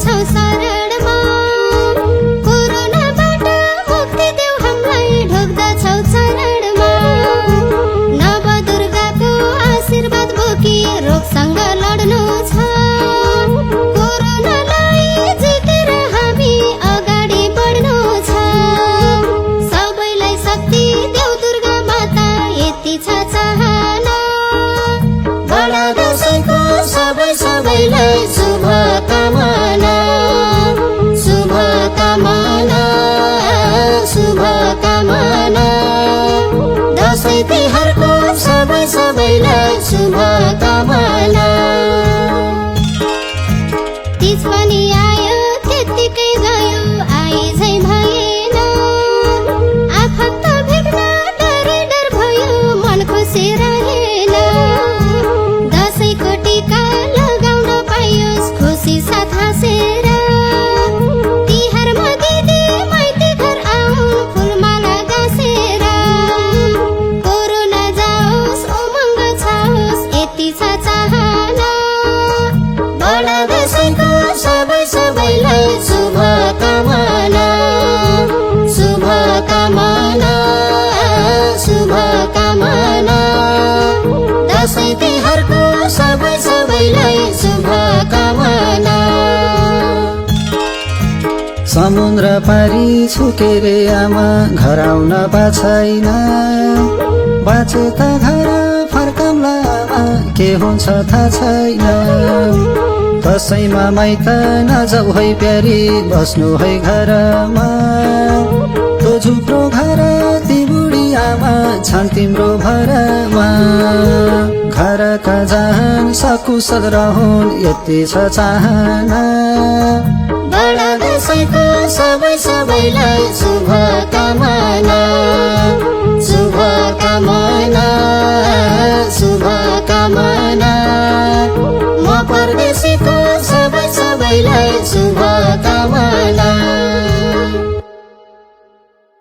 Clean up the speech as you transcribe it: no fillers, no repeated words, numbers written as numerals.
छौ शरणमा कोरोनाबाट मुक्ति देऊ हामीलाई ढोग्दछौ चरणमा नवदुर्गाको आशीर्वाद बोकी रोगसँग लड्नु छ कोरोनालाई जितेर हामी अगाडि बढ्नु छ सबैलाई शक्ति देऊ दुर्गा माता यति छ चाहना बडा दशैंको सबैलाई शुभकामना शुभकामना शुभकामना दशैं तिहारको सबैलाई शुभकामना तीज पनि आयो त्यत्तिकै गयो आई झै भएन आफन्त भेट्न डर भयो मन खुसी रहेन दशैंको टीका लगाउन पाइयोस् खुसी साथ हाँसेर तिहारमा दिदी माइती घर आउन् फुलमाला गाँसेर कोरोना जाओस् उमङ्ग छाओस् यति छ चाहना बडा दशैंको सबैलाई शुभकामना शुभकामना शुभकामना दशैं तिहारको सबैलाई शुभकामना समुद्र पारी छुकेरे आमा घर आउन पाछैन बाँचे त घर फर्कम्ला आमा के हुन्छ थाहा छैन दशैंमा माइत नजाऊ है प्यारी बस्नु है घरमा तो झुप्रो घर ती बुढी आमा छन् तिम्रो भरमा घरका जान सकुशल रहन् यति छ चाहना बडा दशैंको सबैलाई शुभकामना